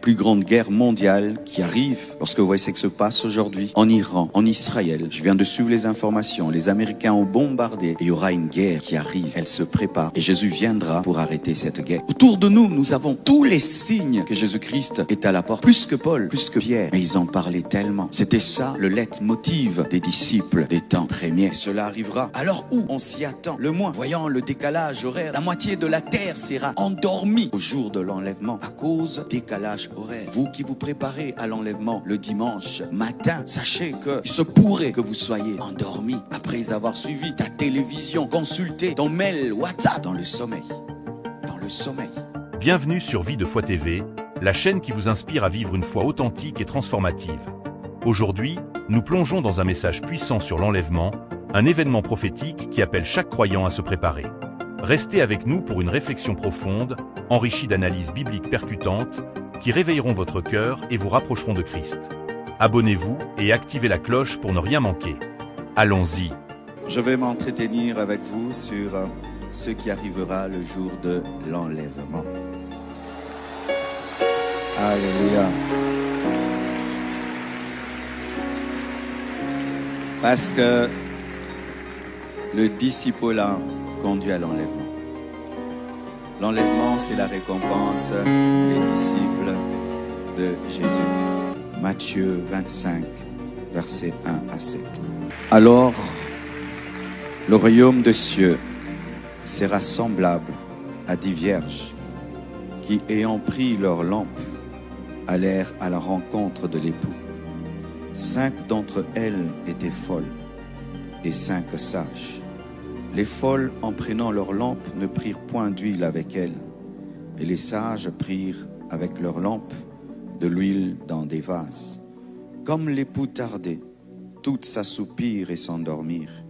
plus grande guerre mondiale qui arrive. Lorsque vous voyez ce qui se passe aujourd'hui en Iran, en Israël, je viens de suivre les informations, les Américains ont bombardé et il y aura une guerre qui arrive, elle se prépare et Jésus viendra pour arrêter cette guerre. Autour de nous, nous avons tous les signes que Jésus-Christ est à la porte, plus que Paul, plus que Pierre, mais ils en parlaient tellement. C'était ça le leitmotiv des disciples des temps premiers. Et cela arrivera alors où on s'y attend le moins. Voyant le décalage horaire, la moitié de la terre sera endormie au jour de l'enlèvement à cause décalage horaire. Vous qui vous préparez à l'enlèvement le dimanche matin, sachez que il se pourrait que vous soyez endormi après avoir suivi ta télévision, consulté ton mail, WhatsApp dans le sommeil. Dans le sommeil. Bienvenue sur Vie de Foi TV, la chaîne qui vous inspire à vivre une foi authentique et transformative. Aujourd'hui, nous plongeons dans un message puissant sur l'enlèvement, un événement prophétique qui appelle chaque croyant à se préparer. Restez avec nous pour une réflexion profonde, enrichie d'analyses bibliques percutantes, qui réveilleront votre cœur et vous rapprocheront de Christ. Abonnez-vous et activez la cloche pour ne rien manquer. Allons-y. Je vais m'entretenir avec vous sur ce qui arrivera le jour de l'enlèvement. Alléluia. Parce que le disciple conduit à l'enlèvement. L'enlèvement, c'est la récompense des disciples de Jésus. Matthieu 25, versets 1 à 7. Alors, le royaume des cieux sera semblable à 10 vierges qui, ayant pris leurs lampes, allèrent à la rencontre de l'époux. 5 d'entre elles étaient folles et 5 sages. Les folles, en prenant leurs lampes, ne prirent point d'huile avec elles, et les sages prirent avec leurs lampes de l'huile dans des vases. Comme l'époux tardait, toutes s'assoupirent et s'endormirent.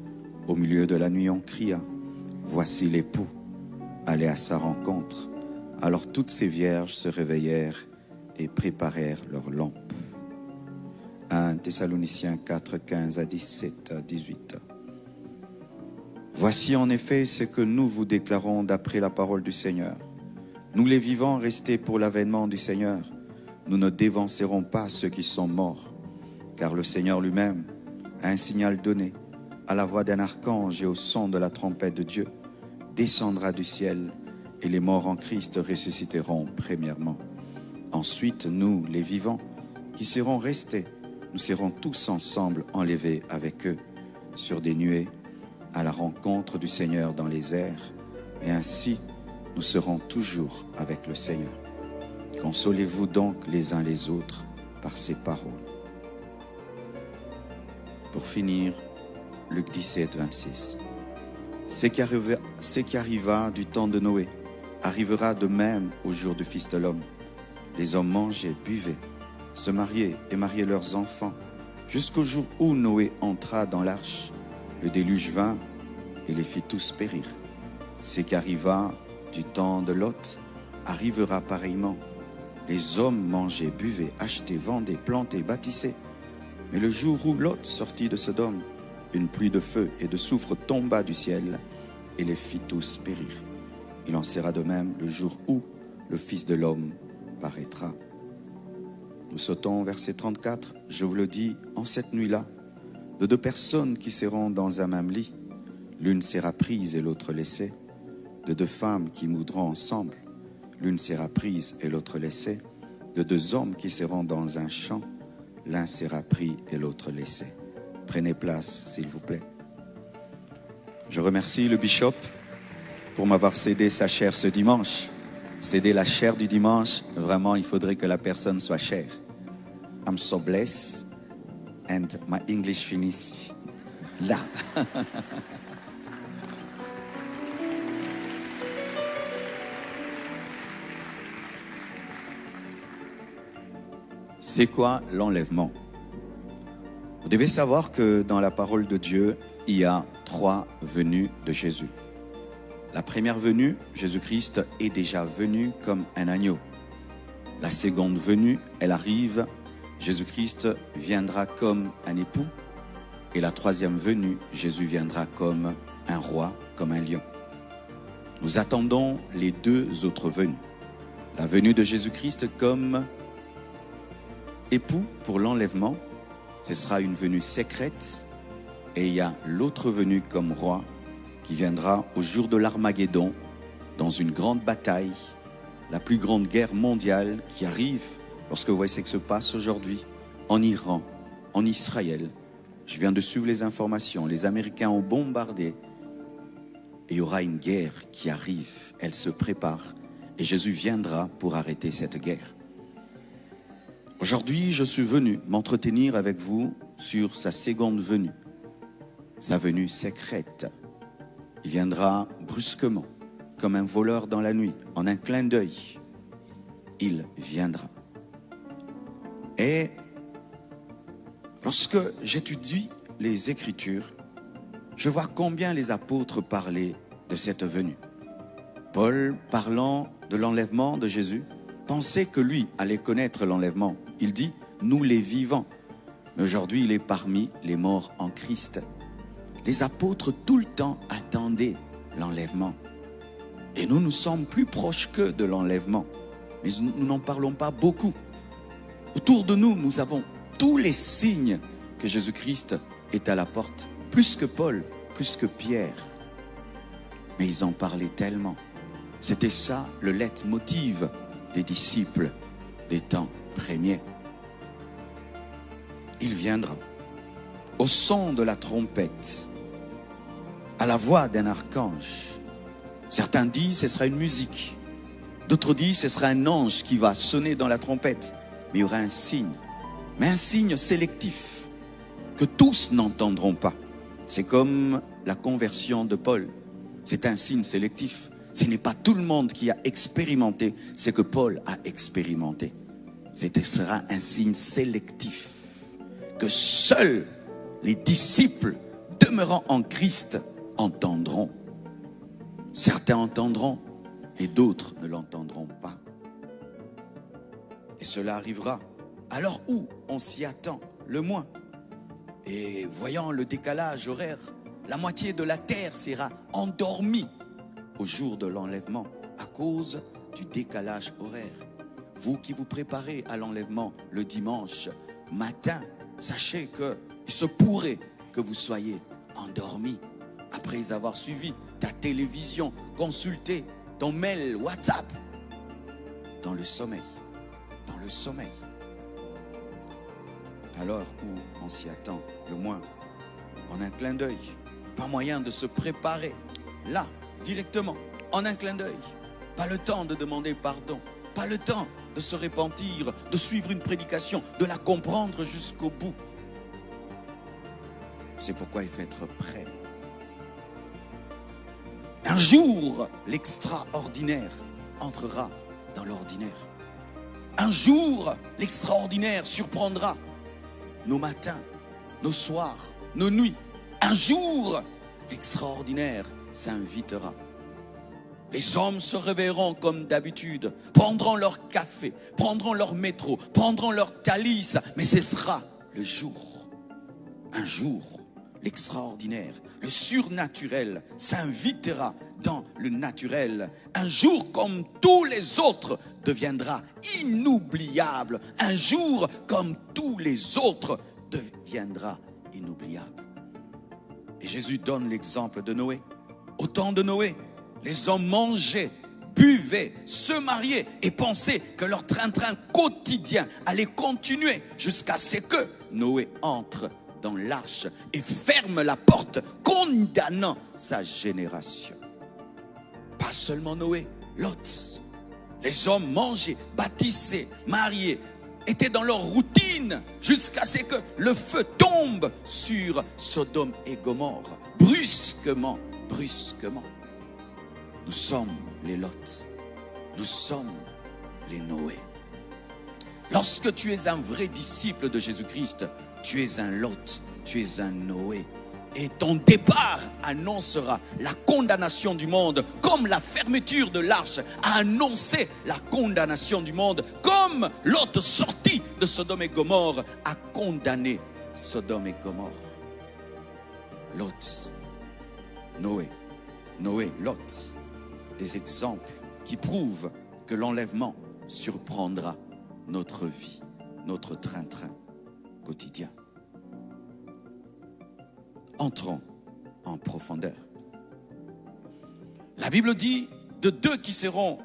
Au milieu de la nuit, on cria, « Voici l'époux, allez à sa rencontre. » Alors toutes ces vierges se réveillèrent et préparèrent leurs lampes. 1 Thessaloniciens 4, 15 à 17 à 18. Voici en effet ce que nous vous déclarons d'après la parole du Seigneur. Nous les vivants restés pour l'avènement du Seigneur, nous ne dévancerons pas ceux qui sont morts, car le Seigneur lui-même a un signal donné, à la voix d'un archange et au son de la trompette de Dieu, descendra du ciel et les morts en Christ ressusciteront premièrement. Ensuite, nous, les vivants, qui serons restés, nous serons tous ensemble enlevés avec eux sur des nuées à la rencontre du Seigneur dans les airs, et ainsi nous serons toujours avec le Seigneur. Consolez-vous donc les uns les autres par ces paroles. Pour finir, Luc 17, 26. Ce qui arriva du temps de Noé arrivera de même au jour du Fils de l'homme. Les hommes mangeaient, buvaient, se mariaient et mariaient leurs enfants, jusqu'au jour où Noé entra dans l'arche. Le déluge vint et les fit tous périr. Ce qui arriva du temps de Lot arrivera pareillement. Les hommes mangeaient, buvaient, achetaient, vendaient, plantaient, bâtissaient. Mais le jour où Lot sortit de Sodome, une pluie de feu et de soufre tomba du ciel et les fit tous périr. Il en sera de même le jour où le Fils de l'homme paraîtra. Nous sautons au verset 34. Je vous le dis, en cette nuit-là, de 2 personnes qui seront dans un même lit, l'une sera prise et l'autre laissée. De 2 femmes qui moudront ensemble, l'une sera prise et l'autre laissée. De 2 hommes qui seront dans un champ, l'un sera pris et l'autre laissé. Prenez place, s'il vous plaît. Je remercie le bishop pour m'avoir cédé sa chair ce dimanche. Céder la chair du dimanche, vraiment, il faudrait que la personne soit chère. I'm so blessed and my English finishes là. C'est quoi l'enlèvement? Vous devez savoir que dans la parole de Dieu, il y a 3 venues de Jésus. La première venue, Jésus-Christ est déjà venu comme un agneau. La seconde venue, elle arrive, Jésus-Christ viendra comme un époux. Et la troisième venue, Jésus viendra comme un roi, comme un lion. Nous attendons les 2 autres venues. La venue de Jésus-Christ comme époux pour l'enlèvement, ce sera une venue secrète, et il y a l'autre venue comme roi qui viendra au jour de l'Armageddon, dans une grande bataille, la plus grande guerre mondiale qui arrive, lorsque vous voyez ce qui se passe aujourd'hui, en Iran, en Israël. Je viens de suivre les informations, les Américains ont bombardé, et il y aura une guerre qui arrive, elle se prépare, et Jésus viendra pour arrêter cette guerre. Aujourd'hui, je suis venu m'entretenir avec vous sur sa seconde venue, sa venue secrète. Il viendra brusquement, comme un voleur dans la nuit, en un clin d'œil. Il viendra. Et lorsque j'étudie les Écritures, je vois combien les apôtres parlaient de cette venue. Paul, parlant de l'enlèvement de Jésus, pensait que lui allait connaître l'enlèvement. Il dit, nous les vivants. Mais aujourd'hui, il est parmi les morts en Christ. Les apôtres, tout le temps, attendaient l'enlèvement. Et nous sommes plus proches qu'eux de l'enlèvement. Mais nous n'en parlons pas beaucoup. Autour de nous, nous avons tous les signes que Jésus-Christ est à la porte. Plus que Paul, plus que Pierre. Mais ils en parlaient tellement. C'était ça le leitmotiv des disciples des temps premiers. Il viendra au son de la trompette, à la voix d'un archange. Certains disent ce sera une musique, d'autres disent ce sera un ange qui va sonner dans la trompette, mais il y aura un signe, mais un signe sélectif que tous n'entendront pas. C'est comme la conversion de Paul, c'est un signe sélectif. Ce n'est pas tout le monde qui a expérimenté ce que Paul a expérimenté. Ce sera un signe sélectif que seuls les disciples demeurant en Christ entendront. Certains entendront et d'autres ne l'entendront pas. Et cela arrivera à l'heure où on s'y attend le moins. Et voyant le décalage horaire, la moitié de la terre sera endormie au jour de l'enlèvement à cause du décalage horaire. Vous qui vous préparez à l'enlèvement le dimanche matin, sachez qu'il se pourrait que vous soyez endormi après avoir suivi ta télévision, consulté ton mail, WhatsApp, dans le sommeil, dans le sommeil. À l'heure où on s'y attend le moins, en un clin d'œil, pas moyen de se préparer, là, directement, en un clin d'œil. Pas le temps de demander pardon, pas le temps de se repentir, de suivre une prédication, de la comprendre jusqu'au bout. C'est pourquoi il faut être prêt. Un jour, l'extraordinaire entrera dans l'ordinaire. Un jour, l'extraordinaire surprendra nos matins, nos soirs, nos nuits. Un jour, l'extraordinaire s'invitera. Les hommes se réveilleront comme d'habitude, prendront leur café, prendront leur métro, prendront leur calice, mais ce sera le jour. Un jour, l'extraordinaire, le surnaturel s'invitera dans le naturel. Un jour comme tous les autres deviendra inoubliable. Un jour comme tous les autres deviendra inoubliable. Et Jésus donne l'exemple de Noé. Au temps de Noé, les hommes mangeaient, buvaient, se mariaient et pensaient que leur train-train quotidien allait continuer jusqu'à ce que Noé entre dans l'arche et ferme la porte, condamnant sa génération. Pas seulement Noé, Lot. Les hommes mangeaient, bâtissaient, mariaient, étaient dans leur routine jusqu'à ce que le feu tombe sur Sodome et Gomorrhe. Brusquement, brusquement. Nous sommes les Lot. Nous sommes les Noé. Lorsque tu es un vrai disciple de Jésus-Christ, tu es un Lot, tu es un Noé. Et ton départ annoncera la condamnation du monde, comme la fermeture de l'arche a annoncé la condamnation du monde, comme Lot sorti de Sodome et Gomorrhe a condamné Sodome et Gomorrhe. Lot, Noé, Noé, Lot, des exemples qui prouvent que l'enlèvement surprendra notre vie. notre train-train quotidien. Entrons en profondeur. La Bible dit de deux qui seront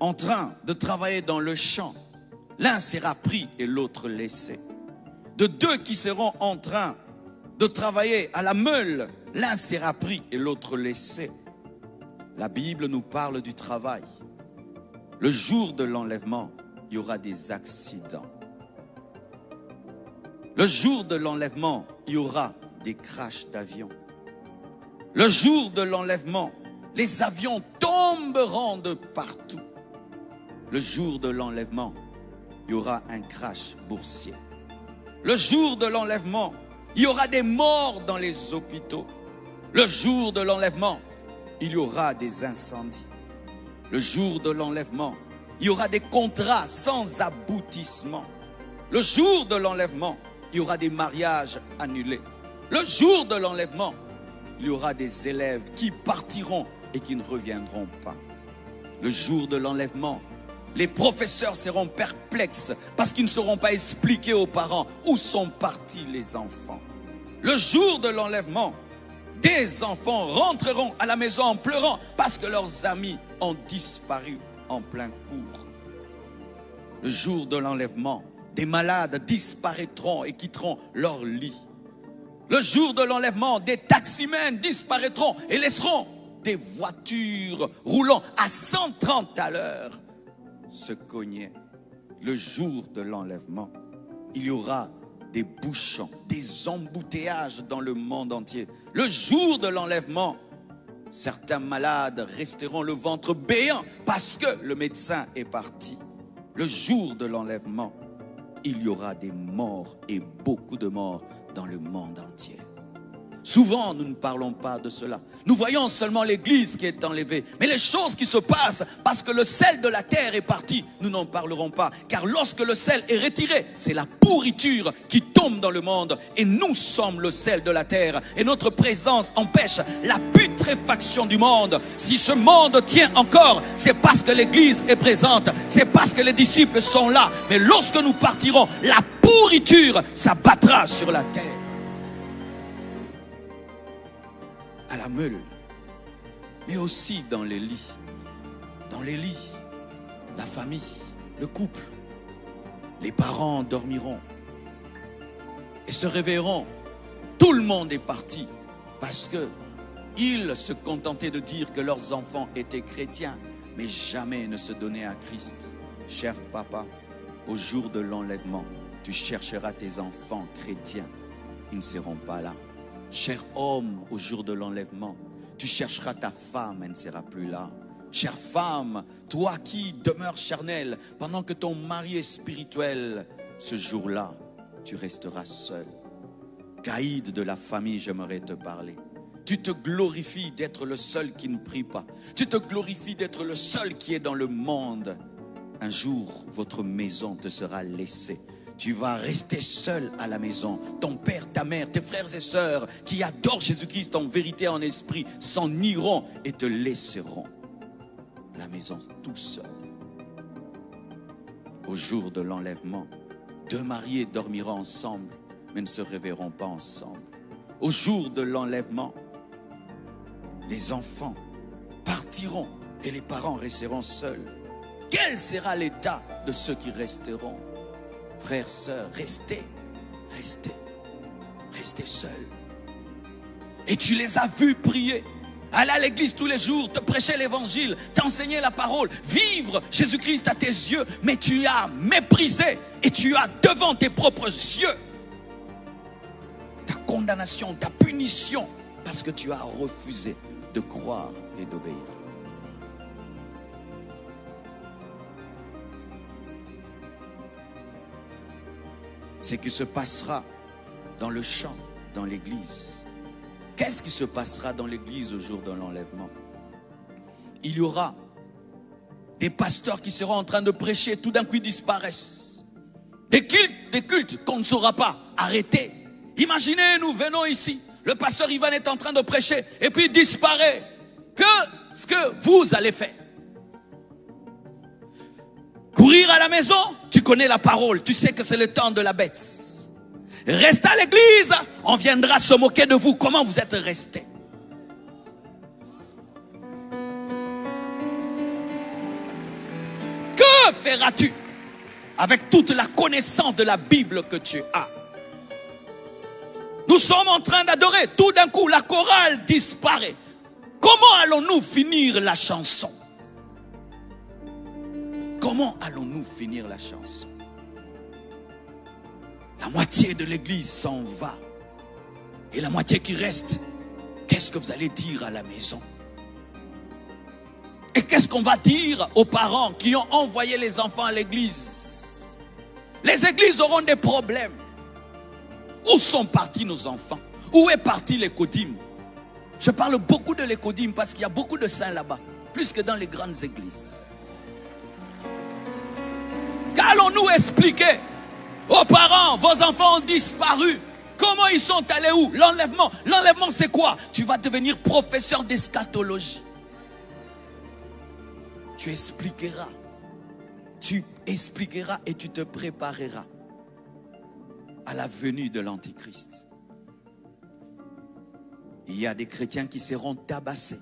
en train de travailler dans le champ, l'un sera pris et l'autre laissé. De deux qui seront en train de travailler à la meule, l'un sera pris et l'autre laissé. La Bible nous parle du travail. Le jour de l'enlèvement, il y aura des accidents. Le jour de l'enlèvement, il y aura des crashs d'avions. Le jour de l'enlèvement, les avions tomberont de partout. Le jour de l'enlèvement, il y aura un crash boursier. Le jour de l'enlèvement, il y aura des morts dans les hôpitaux. Le jour de l'enlèvement, il y aura des incendies. Le jour de l'enlèvement, il y aura des contrats sans aboutissement. Le jour de l'enlèvement, il y aura des mariages annulés. Le jour de l'enlèvement, il y aura des élèves qui partiront et qui ne reviendront pas. Le jour de l'enlèvement, les professeurs seront perplexes parce qu'ils ne sauront pas expliquer aux parents où sont partis les enfants. Le jour de l'enlèvement, des enfants rentreront à la maison en pleurant parce que leurs amis ont disparu en plein cours. Le jour de l'enlèvement, des malades disparaîtront et quitteront leur lit. Le jour de l'enlèvement, des taximens disparaîtront et laisseront des voitures roulant à 130 à l'heure se cogner. Le jour de l'enlèvement, il y aura des bouchons, des embouteillages dans le monde entier. Le jour de l'enlèvement, certains malades resteront le ventre béant parce que le médecin est parti. Le jour de l'enlèvement, il y aura des morts et beaucoup de morts dans le monde entier. Souvent, nous ne parlons pas de cela. Nous voyons seulement l'Église qui est enlevée. Mais les choses qui se passent, parce que le sel de la terre est parti, nous n'en parlerons pas. Car lorsque le sel est retiré, c'est la pourriture qui tombe dans le monde. Et nous sommes le sel de la terre. Et notre présence empêche la putréfaction du monde. Si ce monde tient encore, c'est parce que l'Église est présente. C'est parce que les disciples sont là. Mais lorsque nous partirons, la pourriture s'abattra sur la terre. À la meule, mais aussi dans les lits. Dans les lits, la famille, le couple, les parents dormiront et se réveilleront. Tout le monde est parti parce que ils se contentaient de dire que leurs enfants étaient chrétiens, mais jamais ne se donnaient à Christ. Cher papa, au jour de l'enlèvement, tu chercheras tes enfants chrétiens, ils ne seront pas là. Cher homme, au jour de l'enlèvement, tu chercheras ta femme, elle ne sera plus là. Chère femme, toi qui demeures charnelle, pendant que ton mari est spirituel, ce jour-là, tu resteras seul. Caïd de la famille, j'aimerais te parler. Tu te glorifies d'être le seul qui ne prie pas. Tu te glorifies d'être le seul qui est dans le monde. Un jour, votre maison te sera laissée. Tu vas rester seul à la maison. Ton père, ta mère, tes frères et sœurs qui adorent Jésus-Christ en vérité et en esprit s'en iront et te laisseront la maison tout seul. Au jour de l'enlèvement, deux mariés dormiront ensemble mais ne se réveilleront pas ensemble. Au jour de l'enlèvement, les enfants partiront et les parents resteront seuls. Quel sera l'état de ceux qui resteront? Frères, sœurs, restez seuls. Et tu les as vus prier, aller à l'église tous les jours, te prêcher l'évangile, t'enseigner la parole, vivre Jésus-Christ à tes yeux, mais tu as méprisé et tu as devant tes propres yeux ta condamnation, ta punition, parce que tu as refusé de croire et d'obéir. C'est ce qui se passera dans le champ, dans l'église. Qu'est-ce qui se passera dans l'église au jour de l'enlèvement? Il y aura des pasteurs qui seront en train de prêcher, tout d'un coup ils disparaissent. Des cultes qu'on ne saura pas arrêter. Imaginez, nous venons ici, le pasteur Ivan est en train de prêcher et puis il disparaît. Qu'est-ce que vous allez faire? Courir à la maison, tu connais la parole, tu sais que c'est le temps de la bête. Rester à l'église, on viendra se moquer de vous. Comment vous êtes restés? Que feras-tu avec toute la connaissance de la Bible que tu as? Nous sommes en train d'adorer. Tout d'un coup, la chorale disparaît. Comment allons-nous finir la chanson? Comment allons-nous finir la chanson? La moitié de l'église s'en va. Et la moitié qui reste, qu'est-ce que vous allez dire à la maison? Et qu'est-ce qu'on va dire aux parents qui ont envoyé les enfants à l'église? Les églises auront des problèmes. Où sont partis nos enfants? Où est parti l'écodim? Je parle beaucoup de l'écodim parce qu'il y a beaucoup de saints là-bas, plus que dans les grandes églises. Qu'allons-nous expliquer aux parents? Vos enfants ont disparu. Comment ils sont allés où? L'enlèvement. L'enlèvement, c'est quoi? Tu vas devenir professeur d'eschatologie. Tu expliqueras. Tu expliqueras et tu te prépareras à la venue de l'Antichrist. Il y a des chrétiens qui seront tabassés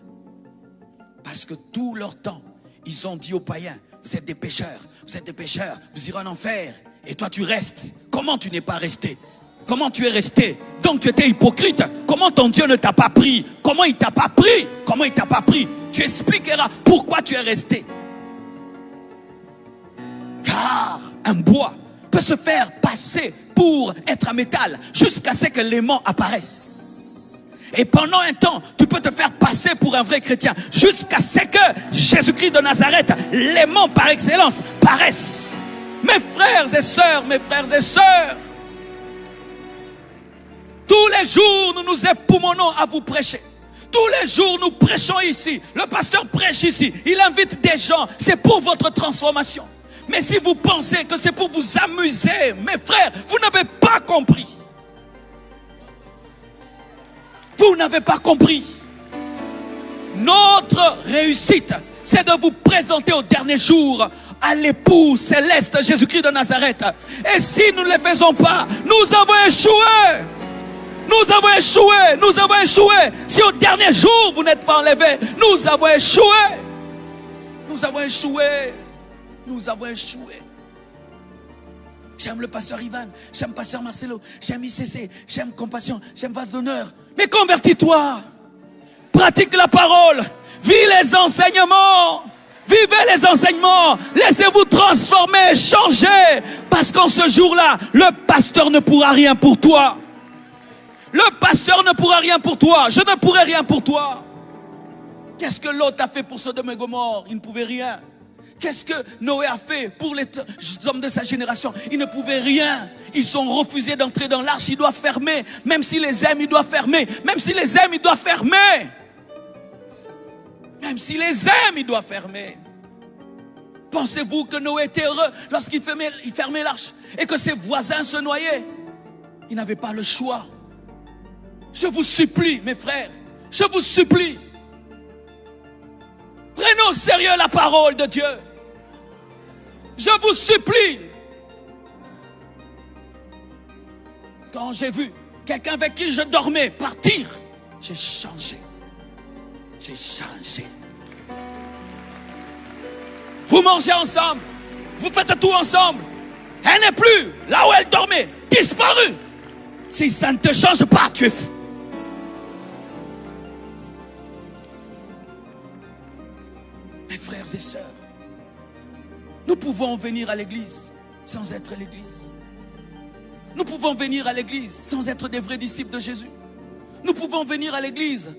parce que tout leur temps, ils ont dit aux païens, vous êtes des pécheurs, vous irez en enfer. Et toi tu restes. Comment tu n'es pas resté? Comment tu es resté? Donc tu étais hypocrite. Comment ton Dieu ne t'a pas pris? Comment il t'a pas pris? Comment il t'a pas pris? Tu expliqueras pourquoi tu es resté. Car un bois peut se faire passer pour être un métal jusqu'à ce que l'aimant apparaisse. Et pendant un temps, tu peux te faire passer pour un vrai chrétien jusqu'à ce que Jésus-Christ de Nazareth, l'aimant par excellence, paraisse. Mes frères et sœurs, tous les jours nous nous époumonnons à vous prêcher. Tous les jours nous prêchons ici. Le pasteur prêche ici. Il invite des gens. C'est pour votre transformation. Mais si vous pensez que c'est pour vous amuser, mes frères, vous n'avez pas compris. Vous n'avez pas compris. Notre réussite, c'est de vous présenter au dernier jour à l'époux céleste Jésus-Christ de Nazareth. Et si nous ne le faisons pas, nous avons échoué. Nous avons échoué. Nous avons échoué. Si au dernier jour vous n'êtes pas enlevé, nous avons échoué. Nous avons échoué. Nous avons échoué. J'aime le pasteur Ivan, j'aime pasteur Marcelo, j'aime ICC, j'aime Compassion, j'aime Vase d'honneur. Mais convertis-toi. Pratique la parole. Vis les enseignements. Vivez les enseignements. Laissez-vous transformer, changer. Parce qu'en ce jour-là, le pasteur ne pourra rien pour toi. Le pasteur ne pourra rien pour toi. Je ne pourrai rien pour toi. Qu'est-ce que Lot a fait pour Sodome et Gomorrhe? Il ne pouvait rien. Qu'est-ce que Noé a fait pour les hommes de sa génération? Ils ne pouvaient rien. Ils ont refusé d'entrer dans l'arche. Il doit fermer. Même s'il les aime, il doit fermer. Même s'il les aime, il doit fermer. Même s'il les aime, il doit fermer. Pensez-vous que Noé était heureux lorsqu'il fermait l'arche et que ses voisins se noyaient? Il n'avait pas le choix. Je vous supplie, mes frères, je vous supplie. Prenons au sérieux la parole de Dieu. Je vous supplie. Quand j'ai vu quelqu'un avec qui je dormais partir, j'ai changé. J'ai changé. Vous mangez ensemble. Vous faites tout ensemble. Elle n'est plus là où elle dormait. Disparue. Si ça ne te change pas, tu es fou. Mes frères et sœurs, nous pouvons venir à l'église sans être l'église. Nous pouvons venir à l'église sans être des vrais disciples de Jésus. Nous pouvons venir à l'église,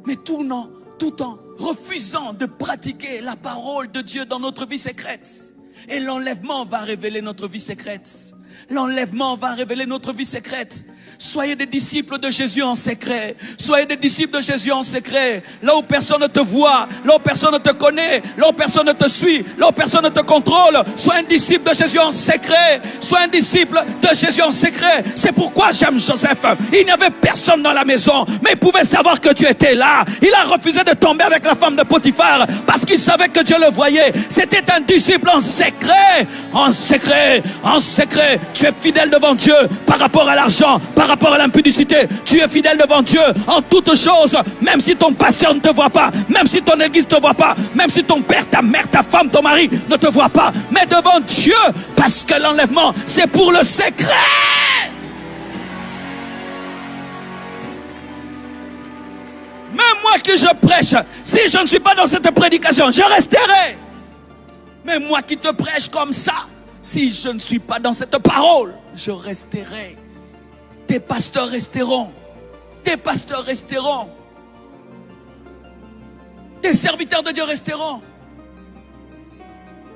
mais tout en refusant de pratiquer la parole de Dieu dans notre vie secrète. Et l'enlèvement va révéler notre vie secrète. L'enlèvement va révéler notre vie secrète. Soyez des disciples de Jésus en secret. Soyez des disciples de Jésus en secret. Là où personne ne te voit, là où personne ne te connaît, là où personne ne te suit, là où personne ne te contrôle. Sois un disciple de Jésus en secret. Sois un disciple de Jésus en secret. C'est pourquoi j'aime Joseph. Il n'y avait personne dans la maison, mais il pouvait savoir que Dieu était là. Il a refusé de tomber avec la femme de Potiphar parce qu'il savait que Dieu le voyait. C'était un disciple en secret. En secret, en secret. Tu es fidèle devant Dieu par rapport à l'argent, par rapport à l'impudicité. Tu es fidèle devant Dieu en toutes choses, même si ton pasteur ne te voit pas, même si ton église ne te voit pas, même si ton père, ta mère, ta femme, ton mari ne te voit pas, mais devant Dieu, parce que l'enlèvement, c'est pour le secret. Même moi qui je prêche, si je ne suis pas dans cette prédication, je resterai. Mais moi qui te prêche comme ça, si je ne suis pas dans cette parole, je resterai. Tes pasteurs resteront. Tes pasteurs resteront. Des serviteurs de Dieu resteront.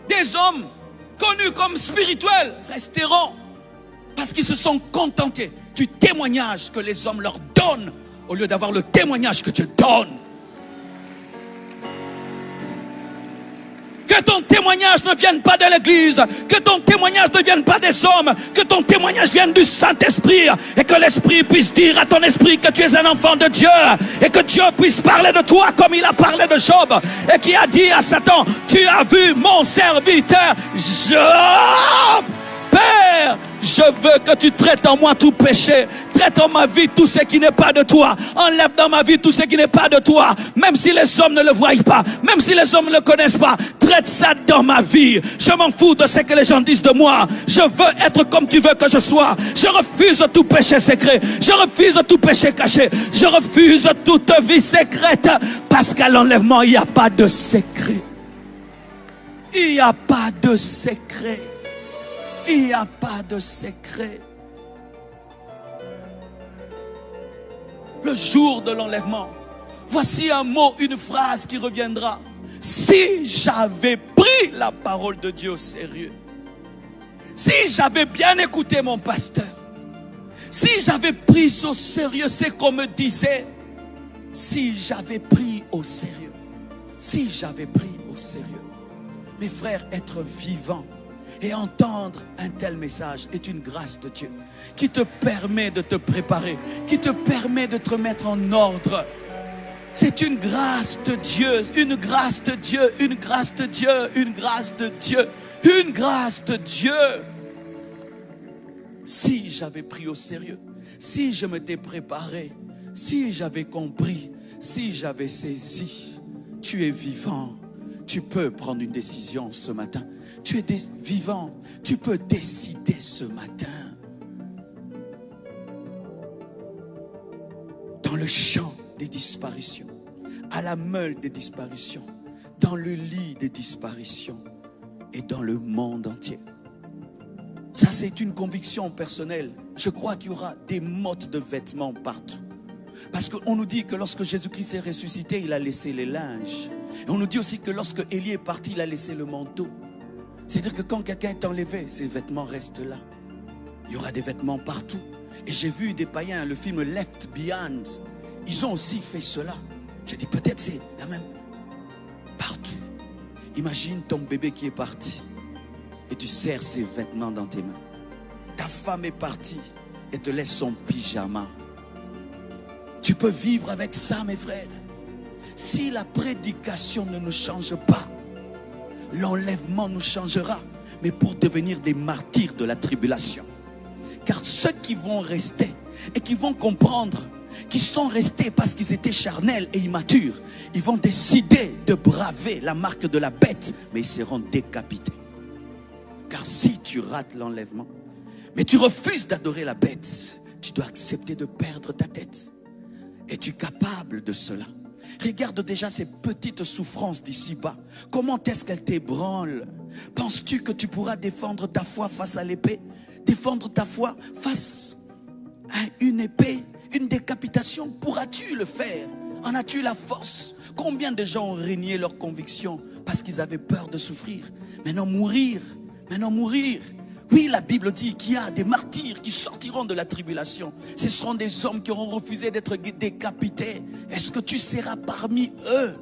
Des hommes connus comme spirituels resteront. Parce qu'ils se sont contentés du témoignage que les hommes leur donnent au lieu d'avoir le témoignage que Dieu donne. Que ton témoignage ne vienne pas de l'église, que ton témoignage ne vienne pas des hommes, que ton témoignage vienne du Saint-Esprit, et que l'Esprit puisse dire à ton esprit que tu es un enfant de Dieu, et que Dieu puisse parler de toi comme il a parlé de Job, et qui a dit à Satan, tu as vu mon serviteur Job. Père, je veux que tu traites en moi tout péché. Traite en ma vie tout ce qui n'est pas de toi. Enlève dans ma vie tout ce qui n'est pas de toi. Même si les hommes ne le voient pas, même si les hommes ne le connaissent pas, traite ça dans ma vie. Je m'en fous de ce que les gens disent de moi. Je veux être comme tu veux que je sois. Je refuse tout péché secret. Je refuse tout péché caché. Je refuse toute vie secrète. Parce qu'à l'enlèvement, il n'y a pas de secret. Il n'y a pas de secret. Il n'y a pas de secret. Le jour de l'enlèvement, voici un mot, une phrase qui reviendra. Si j'avais pris la parole de Dieu au sérieux, si j'avais bien écouté mon pasteur, si j'avais pris au sérieux ce qu'on me disait, si j'avais pris au sérieux, si j'avais pris au sérieux, mes frères, être vivant et entendre un tel message est une grâce de Dieu qui te permet de te préparer, qui te permet de te mettre en ordre. C'est une grâce de Dieu, une grâce de Dieu, une grâce de Dieu, une grâce de Dieu, une grâce de Dieu. Si j'avais pris au sérieux, si je m'étais préparé, si j'avais compris, si j'avais saisi, tu es vivant, tu peux prendre une décision ce matin. Tu es vivant, tu peux décider ce matin. Dans le champ des disparitions, à la meule des disparitions, dans le lit des disparitions et dans le monde entier. Ça, c'est une conviction personnelle. Je crois qu'il y aura des mottes de vêtements partout. Parce qu'on nous dit que lorsque Jésus-Christ est ressuscité, il a laissé les linges. Et on nous dit aussi que lorsque Élie est parti, il a laissé le manteau. C'est-à-dire que quand quelqu'un est enlevé, ses vêtements restent là. Il y aura des vêtements partout. Et j'ai vu des païens, le film Left Behind, ils ont aussi fait cela. J'ai dit peut-être c'est la même. Partout. Imagine ton bébé qui est parti et tu serres ses vêtements dans tes mains. Ta femme est partie et te laisse son pyjama. Tu peux vivre avec ça, mes frères. Si la prédication ne nous change pas, l'enlèvement nous changera, mais pour devenir des martyrs de la tribulation. Car ceux qui vont rester et qui vont comprendre, qui sont restés parce qu'ils étaient charnels et immatures, ils vont décider de braver la marque de la bête, mais ils seront décapités. Car si tu rates l'enlèvement, mais tu refuses d'adorer la bête, tu dois accepter de perdre ta tête. Es-tu capable de cela? Regarde déjà ces petites souffrances d'ici-bas. Comment est-ce qu'elles t'ébranlent? Penses-tu que tu pourras défendre ta foi face à l'épée? Défendre ta foi face à une épée, une décapitation? Pourras-tu le faire? En as-tu la force? Combien de gens ont renié leurs convictions parce qu'ils avaient peur de souffrir? Maintenant mourir Oui, la Bible dit qu'il y a des martyrs qui sortiront de la tribulation. Ce seront des hommes qui auront refusé d'être décapités. Est-ce que tu seras parmi eux?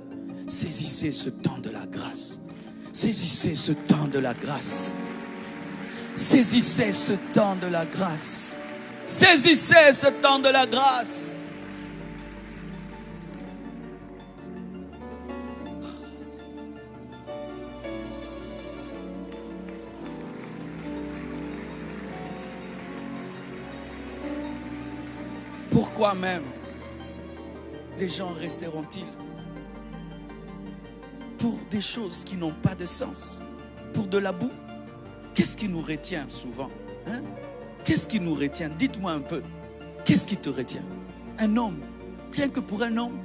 Saisissez ce temps de la grâce. Saisissez ce temps de la grâce. Saisissez ce temps de la grâce. Saisissez ce temps de la grâce. Pourquoi même les gens resteront-ils pour des choses qui n'ont pas de sens, pour de la boue? Qu'est-ce qui nous retient souvent, hein? Qu'est-ce qui nous retient? Dites-moi un peu. Qu'est-ce qui te retient? Un homme, rien que pour un homme.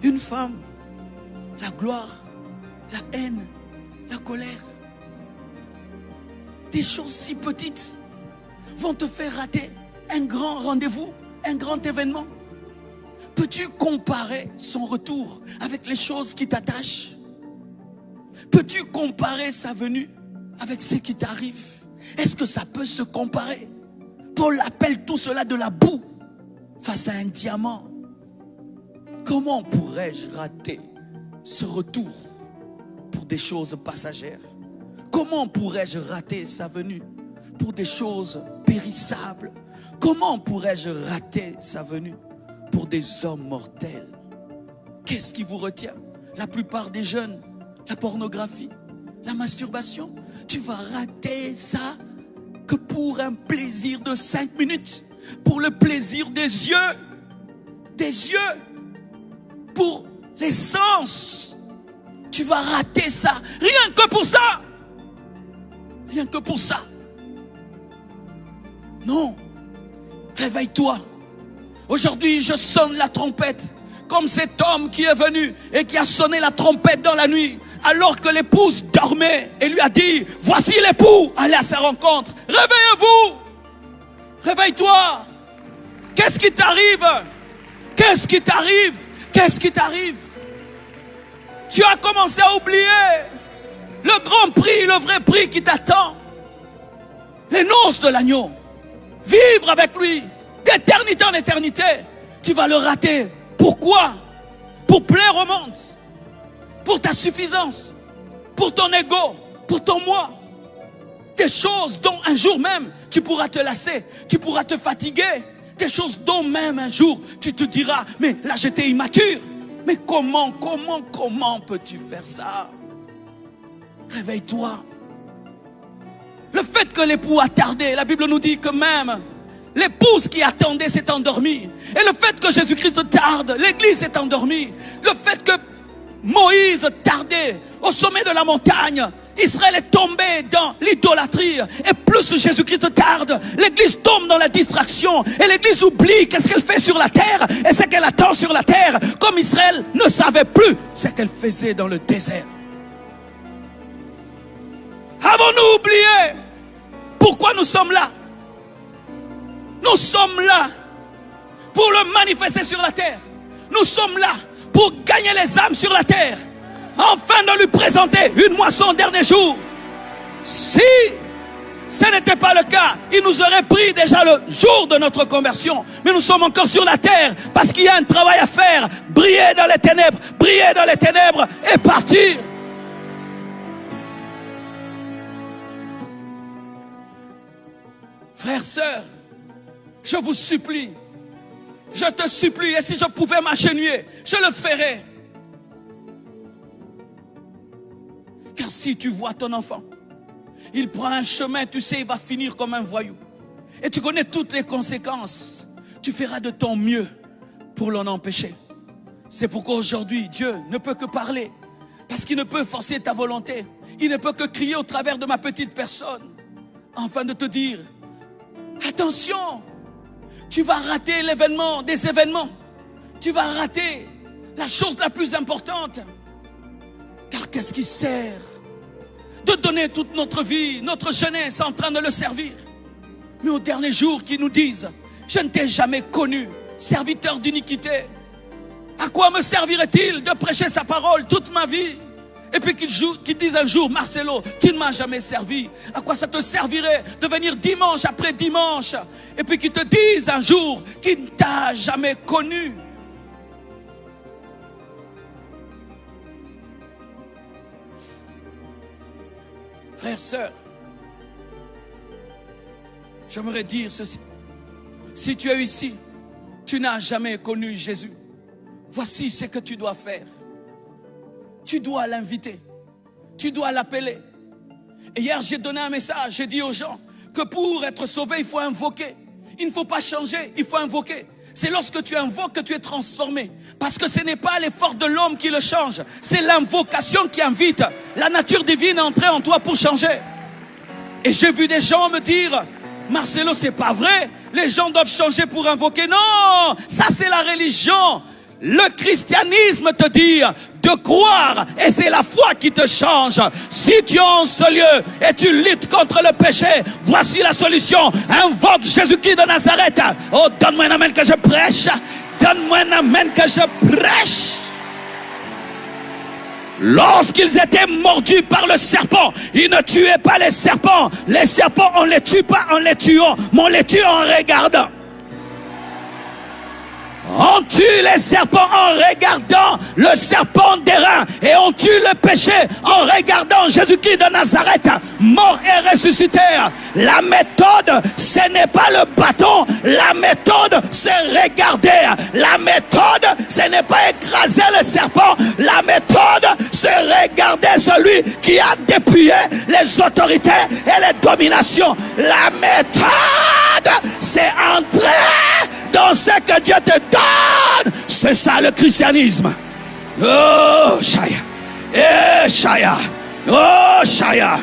Une femme, la gloire, la haine, la colère. Des choses si petites vont te faire rater un grand rendez-vous, un grand événement. Peux-tu comparer son retour avec les choses qui t'attachent? Peux-tu comparer sa venue avec ce qui t'arrive? Est-ce que ça peut se comparer? Paul appelle tout cela de la boue face à un diamant. Comment pourrais-je rater ce retour pour des choses passagères? Comment pourrais-je rater sa venue pour des choses périssables? Comment pourrais-je rater sa venue pour des hommes mortels? Qu'est-ce qui vous retient? La plupart des jeunes, la pornographie, la masturbation. Tu vas rater ça que pour un plaisir de 5 minutes, pour le plaisir des yeux, pour les sens. Tu vas rater ça, rien que pour ça. Rien que pour ça. Non. Réveille-toi. Aujourd'hui, je sonne la trompette. Comme cet homme qui est venu et qui a sonné la trompette dans la nuit, alors que l'épouse dormait et lui a dit, voici l'époux, allez à sa rencontre. Réveillez-vous. Réveille-toi. Qu'est-ce qui t'arrive? Qu'est-ce qui t'arrive? Qu'est-ce qui t'arrive? Tu as commencé à oublier le grand prix, le vrai prix qui t'attend. Les noces de l'agneau. Vivre avec lui d'éternité en éternité. Tu vas le rater. Pourquoi? Pour plaire au monde. Pour ta suffisance. Pour ton ego. Pour ton moi. Des choses dont un jour même tu pourras te lasser. Tu pourras te fatiguer. Des choses dont même un jour tu te diras, mais là j'étais immature. Mais comment peux-tu faire ça? Réveille-toi. Le fait que l'époux a tardé, la Bible nous dit que même l'épouse qui attendait s'est endormie. Et le fait que Jésus-Christ tarde, l'église s'est endormie. Le fait que Moïse tardait au sommet de la montagne, Israël est tombé dans l'idolâtrie. Et plus Jésus-Christ tarde, l'église tombe dans la distraction. Et l'église oublie qu'est-ce qu'elle fait sur la terre et ce qu'elle attend sur la terre. Comme Israël ne savait plus ce qu'elle faisait dans le désert. Avons-nous oublié pourquoi nous sommes là? Nous sommes là pour le manifester sur la terre. Nous sommes là pour gagner les âmes sur la terre. Afin de lui présenter une moisson dernier jour. Si ce n'était pas le cas, il nous aurait pris déjà le jour de notre conversion. Mais nous sommes encore sur la terre parce qu'il y a un travail à faire. Briller dans les ténèbres et partir. Frères, sœurs, je vous supplie, je te supplie, et si je pouvais m'agenouiller, je le ferais. Car si tu vois ton enfant, il prend un chemin, tu sais, il va finir comme un voyou. Et tu connais toutes les conséquences. Tu feras de ton mieux pour l'en empêcher. C'est pourquoi aujourd'hui, Dieu ne peut que parler. Parce qu'il ne peut forcer ta volonté. Il ne peut que crier au travers de ma petite personne. Afin de te dire, attention, tu vas rater l'événement des événements. Tu vas rater la chose la plus importante. Car qu'est-ce qui sert de donner toute notre vie, notre jeunesse en train de le servir? Mais au dernier jour qui nous disent, je ne t'ai jamais connu, serviteur d'iniquité. À quoi me servirait-il de prêcher sa parole toute ma vie Et puis qu'ils disent un jour, Marcelo, tu ne m'as jamais servi. À quoi ça te servirait de venir dimanche après dimanche? Et puis qu'ils te disent un jour qu'il ne t'a jamais connu. Frères, sœurs, j'aimerais dire ceci. Si tu es ici, tu n'as jamais connu Jésus. Voici ce que tu dois faire. Tu dois l'inviter. Tu dois l'appeler. Et hier, j'ai donné un message. J'ai dit aux gens que pour être sauvé, il faut invoquer. Il ne faut pas changer, il faut invoquer. C'est lorsque tu invoques que tu es transformé. Parce que ce n'est pas l'effort de l'homme qui le change. C'est l'invocation qui invite la nature divine à entrer en toi pour changer. Et j'ai vu des gens me dire, Marcelo, c'est pas vrai. Les gens doivent changer pour invoquer. Non, ça c'est la religion. Le christianisme te dit de croire et c'est la foi qui te change. Si tu es en ce lieu et tu luttes contre le péché, voici la solution. Invoque Jésus-Christ de Nazareth. Oh, donne-moi un amen que je prêche. Donne-moi un amen que je prêche. Lorsqu'ils étaient mordus par le serpent, ils ne tuaient pas les serpents. Les serpents, on ne les tue pas en les tuant, mais on les tue en regardant. On tue les serpents en regardant le serpent d'airain. Et on tue le péché en regardant Jésus-Christ de Nazareth, mort et ressuscité. La méthode, ce n'est pas le bâton. La méthode, c'est regarder. La méthode, ce n'est pas écraser le serpent. La méthode, c'est regarder celui qui a dépouillé les autorités et les dominations. La méthode, c'est entrer dans ce que Dieu te donne. C'est ça le christianisme. Oh, Shaya. Eh, Shaya. Oh, Shaya.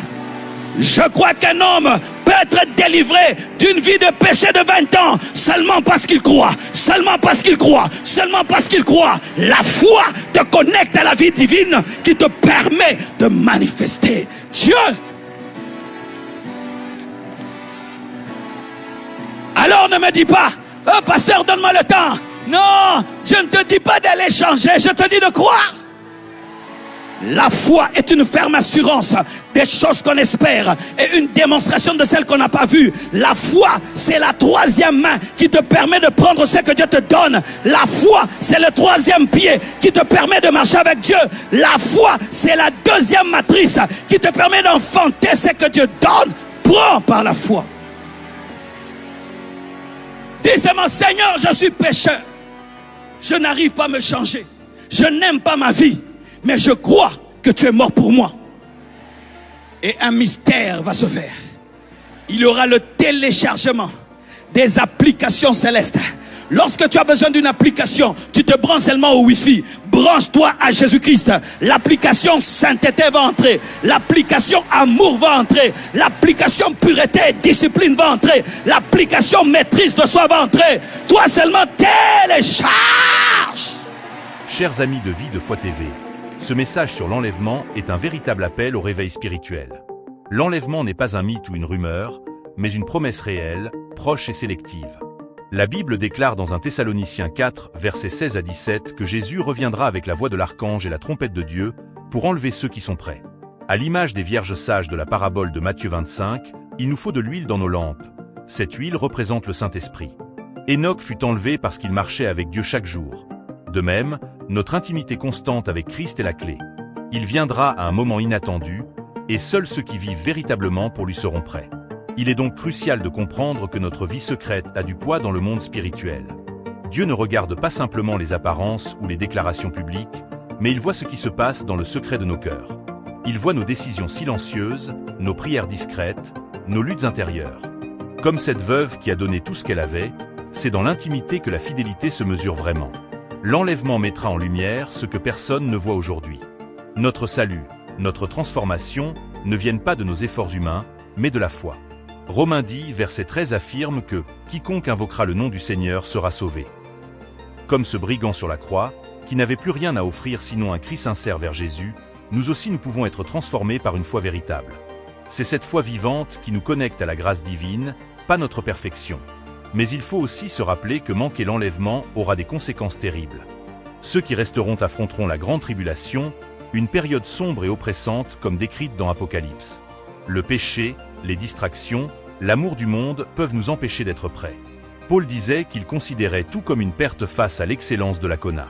Je crois qu'un homme peut être délivré d'une vie de péché de 20 ans seulement parce qu'il croit. Seulement parce qu'il croit. Seulement parce qu'il croit. La foi te connecte à la vie divine qui te permet de manifester Dieu. Alors ne me dis pas, oh pasteur, donne-moi le temps. Non, je ne te dis pas d'aller changer, je te dis de croire. La foi est une ferme assurance des choses qu'on espère et une démonstration de celles qu'on n'a pas vues. La foi, c'est la troisième main qui te permet de prendre ce que Dieu te donne. La foi, c'est le troisième pied qui te permet de marcher avec Dieu. La foi, c'est la deuxième matrice qui te permet d'enfanter ce que Dieu donne. Prends par la foi. Dis seulement, Seigneur, je suis pécheur. Je n'arrive pas à me changer. Je n'aime pas ma vie. Mais je crois que tu es mort pour moi. Et un mystère va se faire. Il y aura le téléchargement des applications célestes. Lorsque tu as besoin d'une application, tu te branches seulement au Wi-Fi. Branche-toi à Jésus-Christ. L'application sainteté va entrer. L'application amour va entrer. L'application pureté et discipline va entrer. L'application maîtrise de soi va entrer. Toi seulement télécharge. Chers amis de Vie de Foi TV, ce message sur l'enlèvement est un véritable appel au réveil spirituel. L'enlèvement n'est pas un mythe ou une rumeur, mais une promesse réelle, proche et sélective. La Bible déclare dans 1 Thessaloniciens 4, versets 16 à 17, que Jésus reviendra avec la voix de l'archange et la trompette de Dieu pour enlever ceux qui sont prêts. À l'image des vierges sages de la parabole de Matthieu 25, il nous faut de l'huile dans nos lampes. Cette huile représente le Saint-Esprit. Enoch fut enlevé parce qu'il marchait avec Dieu chaque jour. De même, notre intimité constante avec Christ est la clé. Il viendra à un moment inattendu, et seuls ceux qui vivent véritablement pour lui seront prêts. Il est donc crucial de comprendre que notre vie secrète a du poids dans le monde spirituel. Dieu ne regarde pas simplement les apparences ou les déclarations publiques, mais il voit ce qui se passe dans le secret de nos cœurs. Il voit nos décisions silencieuses, nos prières discrètes, nos luttes intérieures. Comme cette veuve qui a donné tout ce qu'elle avait, c'est dans l'intimité que la fidélité se mesure vraiment. L'enlèvement mettra en lumière ce que personne ne voit aujourd'hui. Notre salut, notre transformation ne viennent pas de nos efforts humains, mais de la foi. Romains 10, verset 13 affirme que « Quiconque invoquera le nom du Seigneur sera sauvé ». Comme ce brigand sur la croix, qui n'avait plus rien à offrir sinon un cri sincère vers Jésus, nous aussi nous pouvons être transformés par une foi véritable. C'est cette foi vivante qui nous connecte à la grâce divine, pas notre perfection. Mais il faut aussi se rappeler que manquer l'enlèvement aura des conséquences terribles. Ceux qui resteront affronteront la grande tribulation, une période sombre et oppressante comme décrite dans Apocalypse. Le péché, les distractions, l'amour du monde peuvent nous empêcher d'être prêts. Paul disait qu'il considérait tout comme une perte face à l'excellence de la Kona.